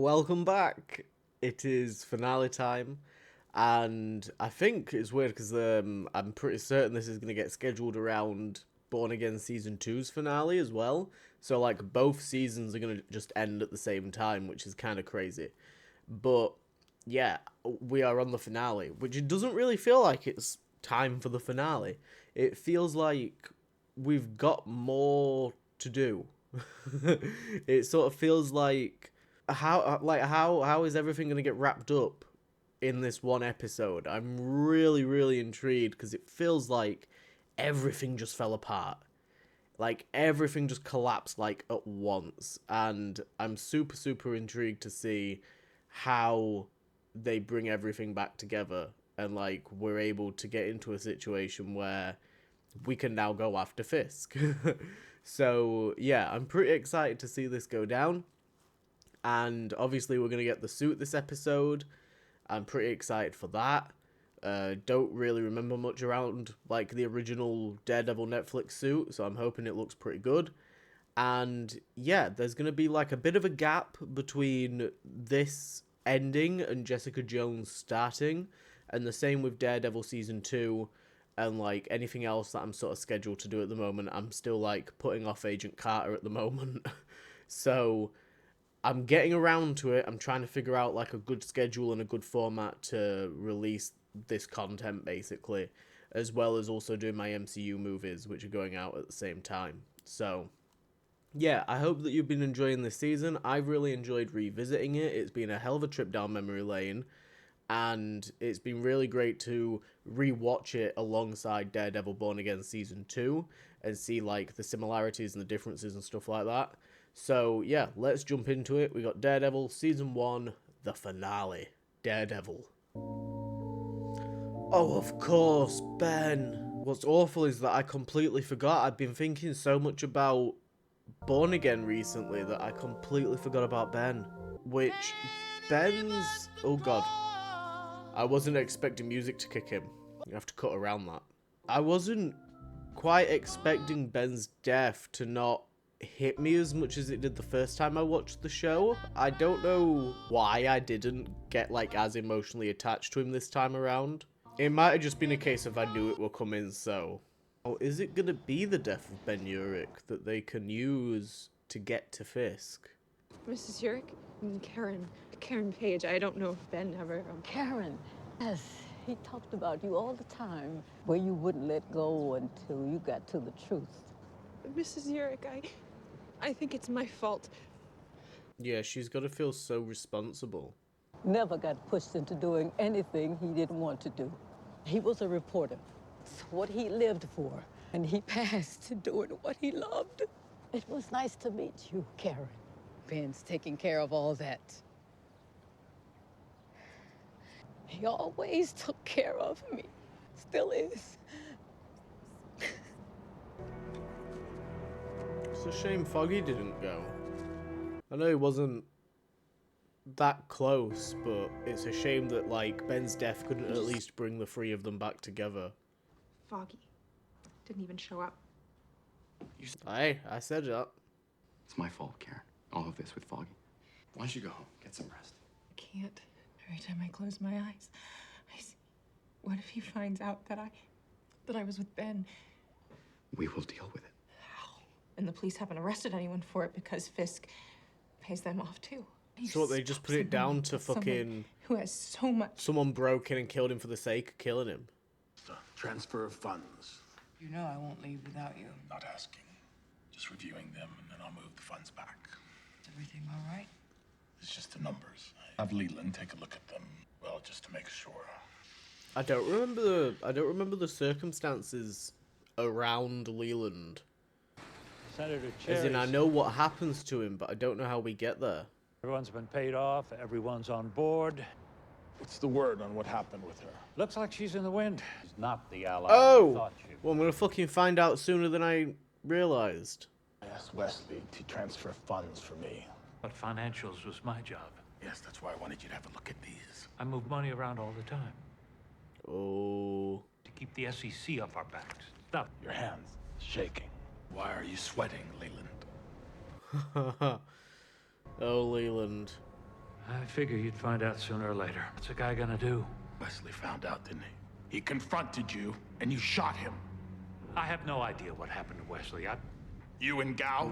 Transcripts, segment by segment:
Welcome back. It is finale time, and I think it's weird because I'm pretty certain this is going to get scheduled around Born Again Season 2's finale as well. So, like, both seasons are going to just end at the same time, which is kind of crazy. But, yeah, we are on the finale, which it doesn't really feel like it's time for the finale. It feels like we've got more to do. It sort of feels like how is everything going to get wrapped up in this one episode? I'm really intrigued because it feels like everything just fell apart. Like everything just collapsed like at once, and I'm super intrigued to see how they bring everything back together and like we're able to get into a situation where we can now go after Fisk. So yeah, I'm pretty excited to see this go down. And obviously we're going to get the suit this episode. I'm pretty excited for that. Don't really remember much around like the original Daredevil Netflix suit, so I'm hoping it looks pretty good. And yeah, there's going to be like a bit of a gap between this ending and Jessica Jones starting, and the same with Daredevil Season 2 and like anything else that I'm sort of scheduled to do at the moment. I'm still like putting off Agent Carter at the moment. So I'm getting around to it. I'm trying to figure out like a good schedule and a good format to release this content basically, as well as also doing my MCU movies, which are going out at the same time. So yeah, I hope that you've been enjoying this season. I've really enjoyed revisiting it. It's been a hell of a trip down memory lane, and it's been really great to rewatch it alongside Daredevil Born Again Season 2 and see like the similarities and the differences and stuff like that. So yeah, let's jump into it. We got Daredevil Season 1, the finale. Daredevil. Oh, of course, Ben. What's awful is that I completely forgot. I've been thinking so much about Born Again recently that I completely forgot about Ben. Which, Ben's... Oh god. I wasn't expecting music to kick in. You have to cut around that. I wasn't quite expecting Ben's death to not hit me as much as it did the first time I watched the show. I don't know why I didn't get like as emotionally attached to him this time around. It might have just been a case of I knew it will come in, so... Oh, is it gonna be the death of Ben Urich that they can use to get to Fisk? Mrs. Urich? Karen Page. I don't know if Ben ever... Karen, yes, he talked about you all the time, where you wouldn't let go until you got to the truth. Mrs. Urich, I think it's my fault. Yeah, she's gotta feel so responsible. Never got pushed into doing anything he didn't want to do. He was a reporter. It's what he lived for, and he passed to doing what he loved. It was nice to meet you, Karen. Ben's taking care of all that. He always took care of me. Still is. It's a shame Foggy didn't go. I know he wasn't that close, but it's a shame that like Ben's death couldn't at least bring the three of them back together. Foggy didn't even show up. I said that. It's my fault, Karen. All of this with Foggy. Why don't you go home? Get some rest. I can't. Every time I close my eyes, I see... What if he finds out that I was with Ben? We will deal with it. How? And the police haven't arrested anyone for it because Fisk pays them off too. So what, they just put it down to fucking... Who has so much... Someone broke in and killed him for the sake of killing him. The transfer of funds. You know I won't leave without you. Not asking. Just reviewing them, and then I'll move the funds back. Is everything all right? It's just the numbers. Have Leland take a look at them, well, just to make sure. I don't remember the circumstances around Leland. Senator As in, I Cherry's. know what happens to him, but I don't know how we get there. Everyone's been paid off. Everyone's on board. What's the word on what happened with her? Looks like she's in the wind. She's not the ally Oh! I thought she was. Well, I'm gonna fucking find out sooner than I realized. I asked Wesley to transfer funds for me. But financials was my job. Yes, that's why I wanted you to have a look at these. I move money around all the time Oh. to keep the SEC off our backs. Stop. Your hands shaking. Why are you sweating, Leland? Oh, Leland. I figure you'd find out sooner or later. What's a guy gonna do? Wesley found out, didn't he? He confronted you, and you shot him. I have no idea what happened to Wesley. You and Gao?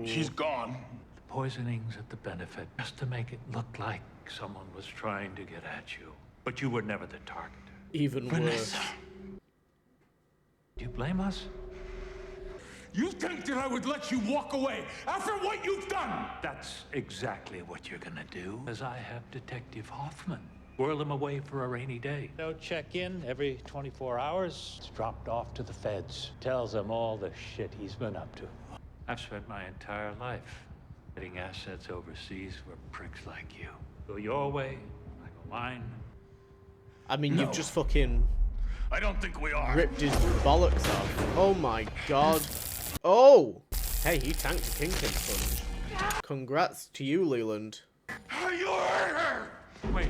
She's gone. The poisoning's at the benefit, just to make it look like someone was trying to get at you. But you were never the target. Even worse. Do you blame us? You think that I would let you walk away after what you've done? That's exactly what you're gonna do, as I have Detective Hoffman. Whirl him away for a rainy day. They'll check in every 24 hours. It's dropped off to the feds. Tells them all the shit he's been up to. I've spent my entire life getting assets overseas for pricks like you. Go your way, I go mine. I mean, you've just fucking I don't think we are. ripped his bollocks off. Oh my god. Oh! Hey, he tanked the Kingpin punch. Congrats to you, Leland. You hurt her! Wait.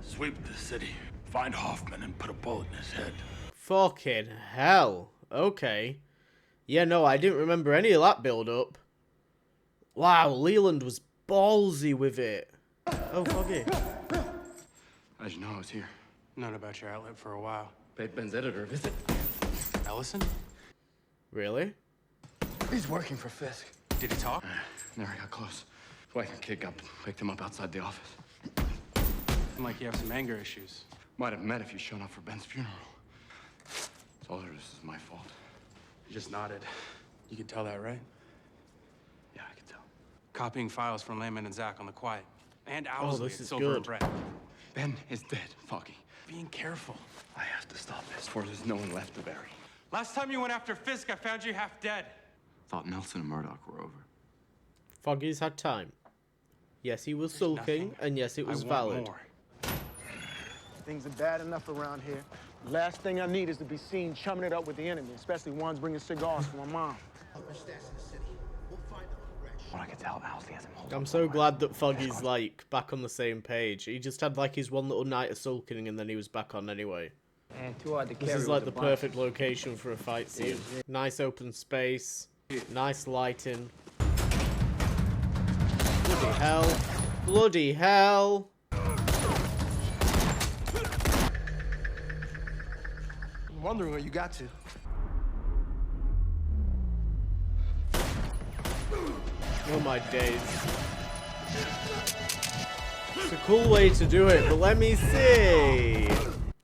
Sweep the city. Find Hoffman and put a bullet in his head. Fucking hell. Okay. Yeah, no, I didn't remember any of that build-up. Wow, Leland was ballsy with it. Oh, Foggy. How'd you know I was here? Known about your outlet for a while. Paid Ben's editor a visit. Ellison? Really? He's working for Fisk. Did he talk? Never got close. His wife and kid picked him up outside the office. Seemed like you have some anger issues. Might have met if you'd shown up for Ben's funeral. Told her this is my fault. You just nodded. You could tell that, right? Yeah, I could tell. Copying files from Layman and Zach on the quiet. And Owlsley this at is Silver good. and Brett. Ben is dead, Foggy. Being careful. I have to stop this, for there's no one left to bury. Last time you went after Fisk, I found you half dead. Thought Nelson and Murdock were over. Foggy's had time. Yes, he was sulking, nothing and yes, it was I want valid. more. Things are bad enough around here. Last thing I need is to be seen chumming it up with the enemy, especially ones bringing cigars for my mom. What I could tell, Owlsley has him hold I'm up so somewhere. glad that Foggy's, like, back on the same page. He just had, like, his one little night of sulking, and then he was back on anyway. And too hard to This carry is, with like, the blind. perfect location for a fight scene. Nice open space. Nice lighting. Bloody hell. Bloody hell. I'm wondering where you got to. Oh my days. It's a cool way to do it, but let me see.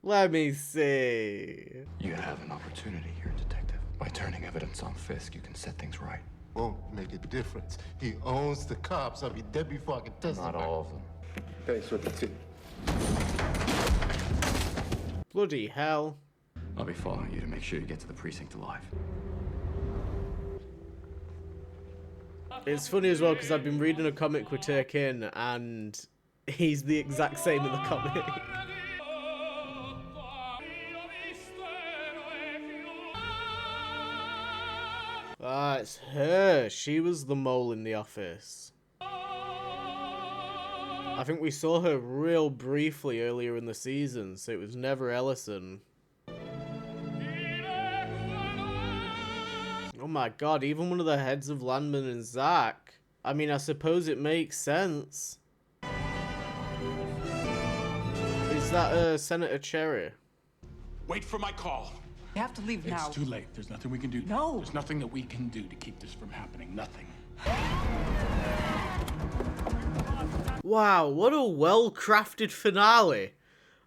Let me see. You have an opportunity here, Detective. By turning evidence on Fisk, you can set things right. Won't make a difference. He owns the cops. I'll be dead before I can testify. Not all of them. Thanks for the tip. Bloody hell. I'll be following you to make sure you get to the precinct alive. It's funny as well because I've been reading a comic with Turkin and he's the exact same in the comic. Ah, it's her. She was the mole in the office. I think we saw her real briefly earlier in the season, so it was never Ellison. Oh my god, even one of the heads of Landman and Zach. I mean, I suppose it makes sense. Is that Senator Cherry? Wait for my call. You have to leave now. It's too late. There's nothing we can do. No. There's nothing that we can do to keep this from happening. Nothing. Wow, what a well-crafted finale.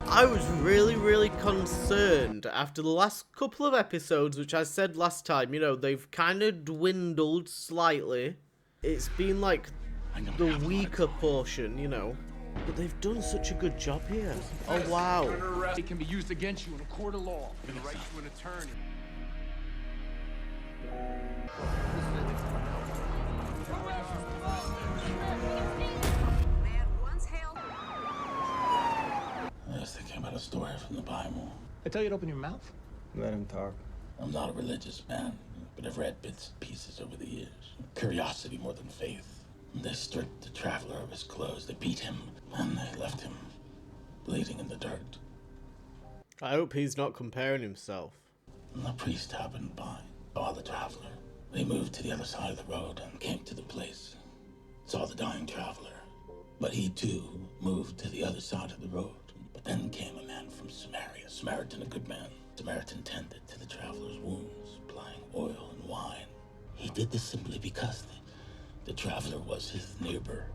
I was really, really concerned after the last couple of episodes, which I said last time, you know, they've kind of dwindled slightly. It's been like the weaker portion, you know. But they've done such a good job here. Oh, wow. It can be used against you in a court of law. I'm gonna write you an attorney. Yes, they came out a story from the Bible. I tell you to open your mouth. Let him talk. I'm not a religious man, but I've read bits and pieces over the years. Curiosity more than faith. They stripped the traveler of his clothes, they beat him, and they left him bleeding in the dirt. I hope he's not comparing himself. And the priest happened by, saw the traveler. They moved to the other side of the road and came to the place. Saw the dying traveler. But he too moved to the other side of the road. But then came a man from Samaria, Samaritan, a good man. Samaritan tended to the traveler's wounds, applying oil and wine. He did this simply because the traveler was his neighbor.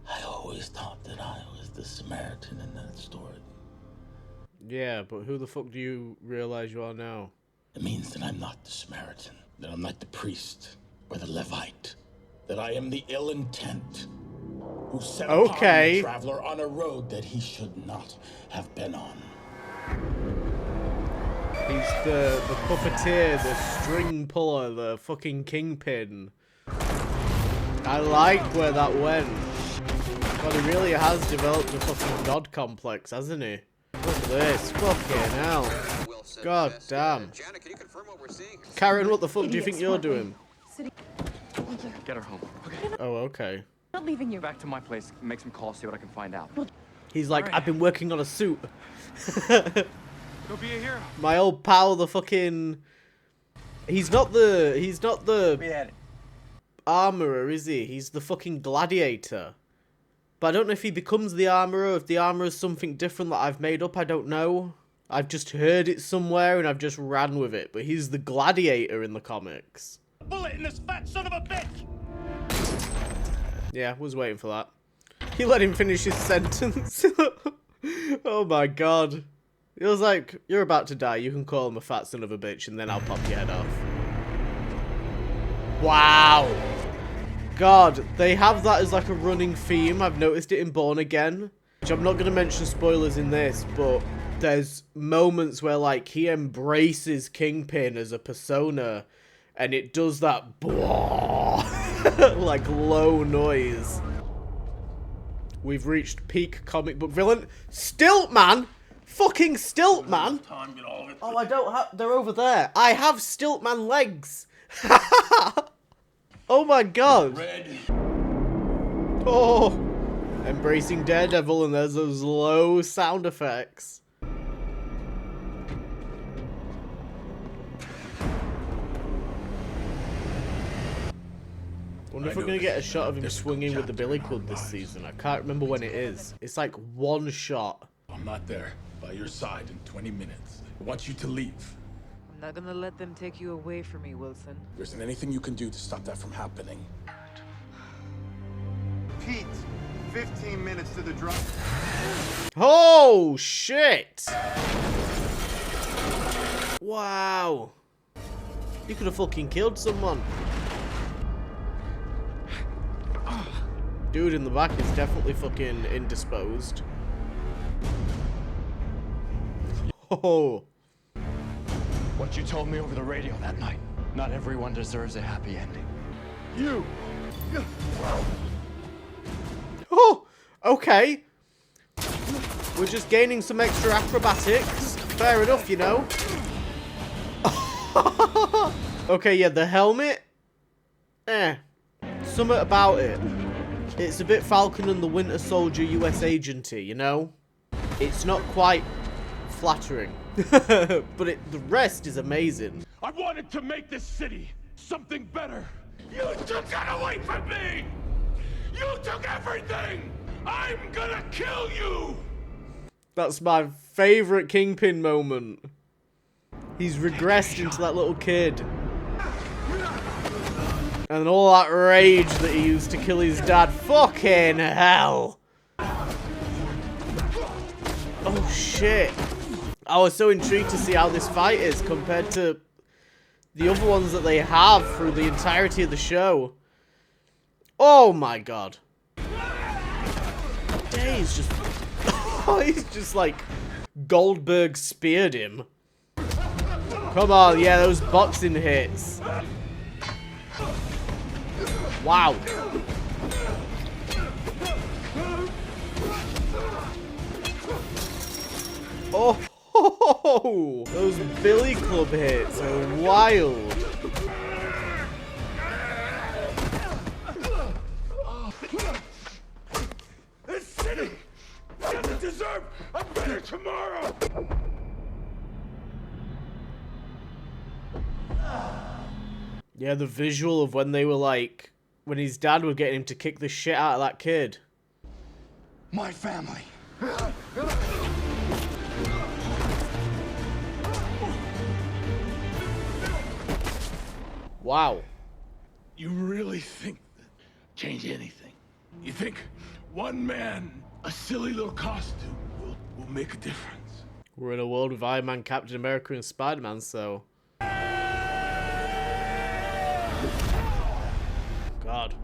I always thought that I was the Samaritan in that story. Yeah, but who the fuck do you realize you are now? It means that I'm not the Samaritan, that I'm not the priest or the Levite, that I am the ill intent who set upon the traveler on a road that he should not have been on. He's the puppeteer, the string puller, the fucking Kingpin. I like where that went. God, he really has developed a fucking god complex, hasn't he? Look at this. Fucking hell. God damn. Karen, what the fuck do you think you're doing? Get her home. Okay. Oh, okay. Not leaving you. Back to my place. Make some calls. See what I can find out. He's like, right. I've been working on a suit. Go be a hero. My old pal, the fucking. He's not the armorer, is he? He's the fucking gladiator. But I don't know if he becomes the armorer, if the armorer is something different that I've made up, I don't know. I've just heard it somewhere and I've just ran with it. But he's the gladiator in the comics. Bullet in this fat son of a bitch! Yeah, was waiting for that. He let him finish his sentence. Oh my god. He was like, you're about to die, you can call him a fat son of a bitch and then I'll pop your head off. Wow. God, they have that as like a running theme. I've noticed it in Born Again. Which I'm not going to mention spoilers in this, but there's moments where like he embraces Kingpin as a persona and it does that like low noise. We've reached peak comic book villain. Stilt man! Fucking Stilt man! Oh, I don't have... They're over there. I have Stilt man legs. Oh my god. Oh. Embracing Daredevil and there's those low sound effects. I wonder if we're going to get a shot of him swinging with the billy club this season. I can't remember when it is. It's like one shot. I'm not there by your side in 20 minutes. I want you to leave. I'm not gonna let them take you away from me, Wilson. There isn't anything you can do to stop that from happening. Pete, 15 minutes to the drop. Oh, shit! Wow. You could have fucking killed someone. Dude in the back is definitely fucking indisposed. Oh. What you told me over the radio that night. Not everyone deserves a happy ending. You! Oh, okay. We're just gaining some extra acrobatics. Fair enough, you know. Okay, yeah, the helmet. Something about it. It's a bit Falcon and the Winter Soldier US agency, you know? It's not quite flattering. But the rest is amazing. I wanted to make this city something better. You took that away from me! You took everything! I'm gonna kill you! That's my favorite Kingpin moment. He's regressed into that little kid. And all that rage that he used to kill his dad. Fucking hell. Oh shit. I was so intrigued to see how this fight is compared to the other ones that they have through the entirety of the show. Oh my god. He's just... he's just like... Goldberg speared him. Come on, yeah, those boxing hits. Wow. Oh, those billy club hits are wild. This city doesn't deserve a better tomorrow. Yeah, the visual of when they were like, when his dad would get him to kick the shit out of that kid. My family. Wow. You really think that change anything? You think one man, a silly little costume, will make a difference? We're in a world with Iron Man, Captain America, and Spider-Man, so... God.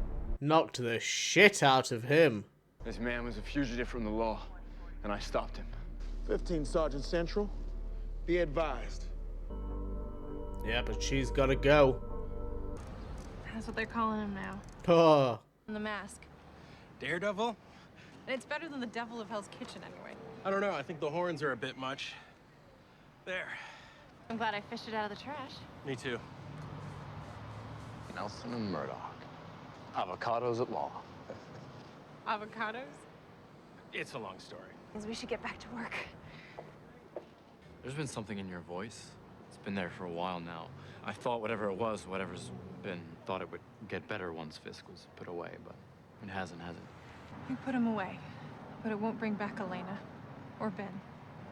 Knocked the shit out of him. This man was a fugitive from the law, and I stopped him. 15 Sergeant Central. Be advised. Yeah, but she's gotta go. That's what they're calling him now. Oh. The mask. Daredevil? And it's better than the devil of Hell's Kitchen anyway. I don't know. I think the horns are a bit much. There. I'm glad I fished it out of the trash. Me too. Nelson and Murdock. Avocados at law. Avocados? It's a long story. Means we should get back to work. There's been something in your voice. It's been there for a while now. I thought whatever it was, whatever's been, thought it would get better once Fisk was put away, but it hasn't, has it? We put him away, but it won't bring back Elena, or Ben,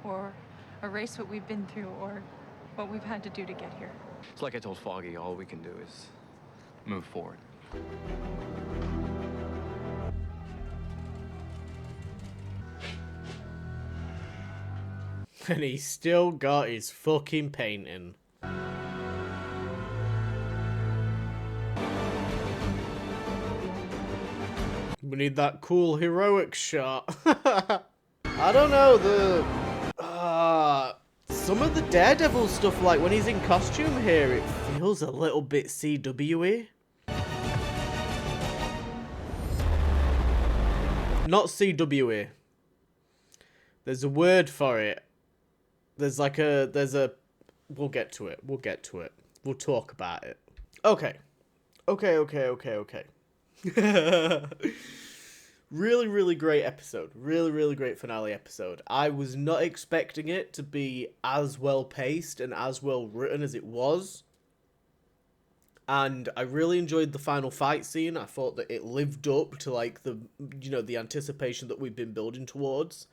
or erase what we've been through, or what we've had to do to get here. It's like I told Foggy, all we can do is move forward. And he's still got his fucking painting. We need that cool heroic shot. I don't know, some of the Daredevil stuff, like when he's in costume here, it feels a little bit CW-y. Not CW-y. There's a word for it. There's a, we'll get to it. We'll talk about it. Okay. Really, really great episode. Really great finale episode. I was not expecting it to be as well paced and as well written as it was. And I really enjoyed the final fight scene. I thought that it lived up to like the anticipation that we've been building towards.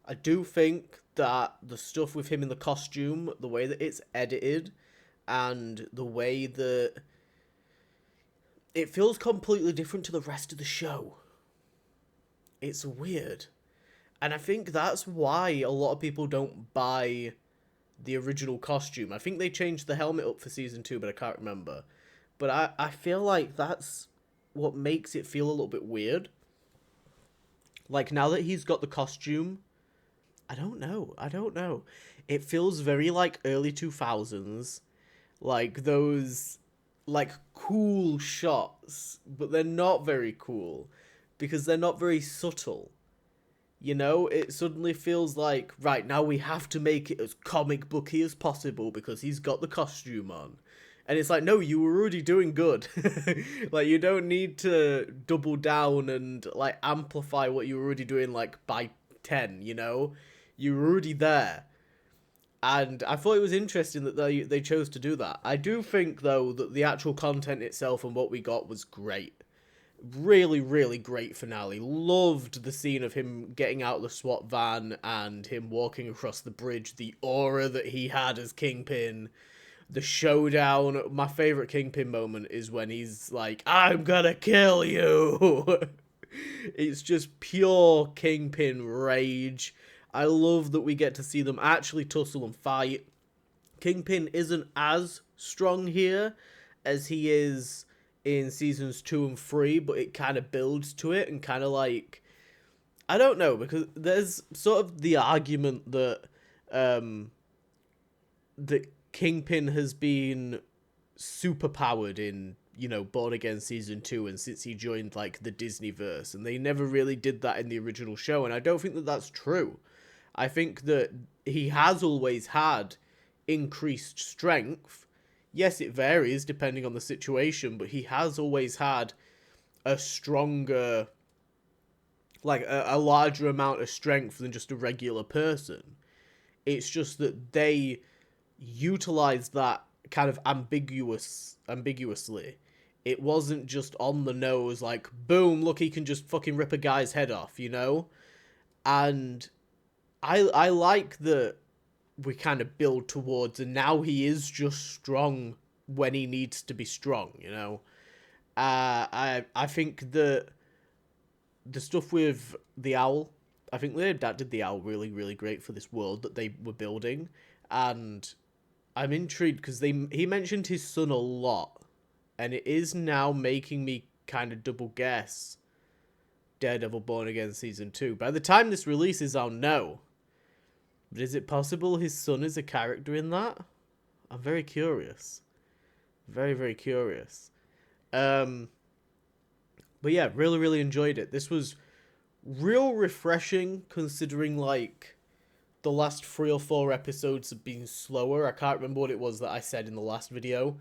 I do think that the stuff with him in the costume, the way that it's edited, and the way that it feels completely different to the rest of the show. It's weird. And I think that's why a lot of people don't buy the original costume. I think they changed the helmet up for season 2, but I can't remember. But I feel like that's what makes it feel a little bit weird. Like, now that he's got the costume, I don't know. It feels very, like, early 2000s. Like, those, like, cool shots. But they're not very cool. Because they're not very subtle. You know? It suddenly feels like, right, now we have to make it as comic booky as possible because he's got the costume on. And it's like, no, you were already doing good. Like, you don't need to double down and, like, amplify what you were already doing, like, by 10, you know? You were already there. And I thought it was interesting that they chose to do that. I do think, though, that the actual content itself and what we got was great. Really great finale. Loved the scene of him getting out of the SWAT van and him walking across the bridge. The aura that he had as Kingpin. The showdown. My favourite Kingpin moment is when he's like, I'm gonna kill you. It's just pure Kingpin rage. I love that we get to see them actually tussle and fight. Kingpin isn't as strong here as he is in seasons 2 and 3, but it kind of builds to it and kind of like, I don't know, because there's sort of the argument that that Kingpin has been super powered in, you know, Born Again season 2 and since he joined like the Disneyverse, and they never really did that in the original show, and I don't think that that's true. I think that he has always had increased strength. Yes, it varies depending on the situation, but he has always had a stronger, like a larger amount of strength than just a regular person. It's just that they utilized that kind of ambiguously. It wasn't just on the nose, like, boom, look, he can just fucking rip a guy's head off, you know? And I like that we kind of build towards, and now he is just strong when he needs to be strong, you know? I think that the stuff with the owl, I think their dad did the owl really, really great for this world that they were building, and I'm intrigued because he mentioned his son a lot, and it is now making me kind of double guess Daredevil Born Again Season 2. By the time this releases, I'll know. But is it possible his son is a character in that? I'm very curious. Very, very curious. But yeah, really, really enjoyed it. This was real refreshing considering, like, the last 3 or 4 episodes have been slower. I can't remember what it was that I said in the last video,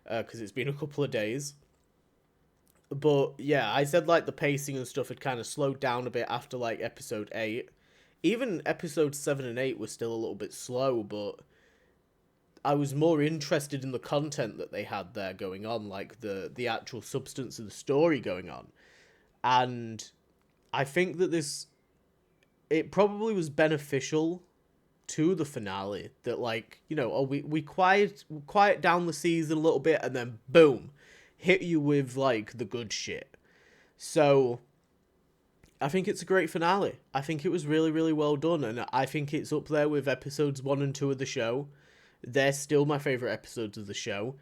because it's been a couple of days. But yeah, I said, like, the pacing and stuff had kind of slowed down a bit after, like, episode 8. Even episodes 7 and 8 were still a little bit slow, but I was more interested in the content that they had there going on, like the actual substance of the story going on. And I think that it probably was beneficial to the finale that, like, you know, we quiet down the season a little bit and then boom, hit you with, like, the good shit. So I think it's a great finale. I think it was really, really well done, and I think it's up there with episodes 1 and 2 of the show. They're still my favourite episodes of the show,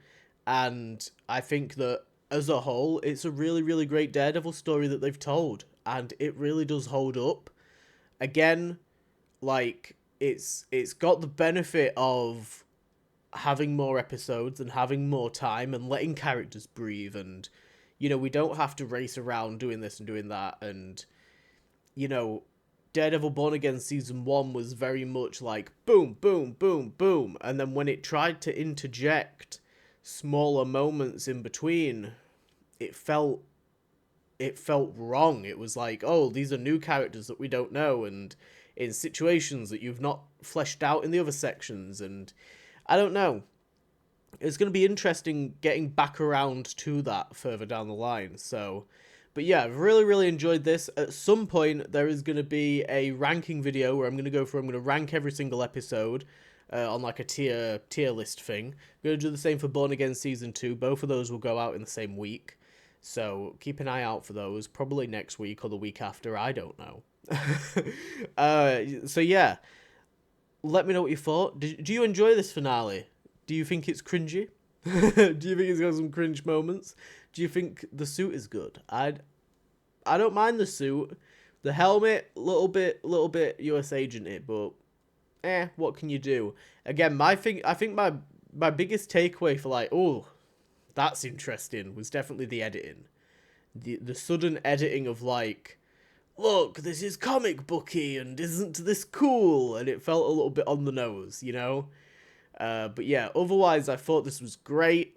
and I think that, as a whole, it's a really, really great Daredevil story that they've told, and it really does hold up. Again, like, it's got the benefit of having more episodes and having more time and letting characters breathe, and, you know, we don't have to race around doing this and doing that, and, you know, Daredevil Born Again Season 1 was very much like boom, boom, boom, boom, and then when it tried to interject smaller moments in between, it felt wrong. It was like, oh, these are new characters that we don't know, and in situations that you've not fleshed out in the other sections, and I don't know. It's going to be interesting getting back around to that further down the line, so... But yeah, I've really, really enjoyed this. At some point, there is going to be a ranking video where I'm going to rank every single episode on like a tier list thing. I'm going to do the same for Born Again Season 2. Both of those will go out in the same week. So keep an eye out for those. Probably next week or the week after. I don't know. So yeah, let me know what you thought. Do you enjoy this finale? Do you think it's cringy? Do you think it's got some cringe moments? Do you think the suit is good? I don't mind the suit. The helmet, little bit US agent it, but what can you do? Again, I think my biggest takeaway for, like, oh, that's interesting, was definitely the editing. The sudden editing of, like, look, this is comic booky and isn't this cool? And it felt a little bit on the nose, you know? But yeah, otherwise I thought this was great.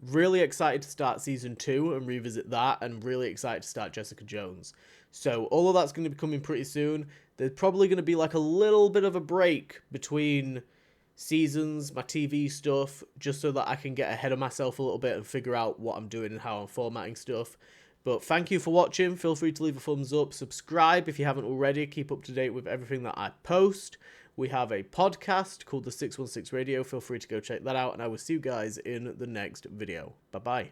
Really excited to start Season 2 and revisit that, and really excited to start Jessica Jones. So all of that's going to be coming pretty soon. There's probably going to be like a little bit of a break between seasons, my TV stuff, just so that I can get ahead of myself a little bit and figure out what I'm doing and how I'm formatting stuff. But thank you for watching. Feel free to leave a thumbs up. Subscribe if you haven't already. Keep up to date with everything that I post. We have a podcast called The 616 Radio. Feel free to go check that out, and I will see you guys in the next video. Bye-bye.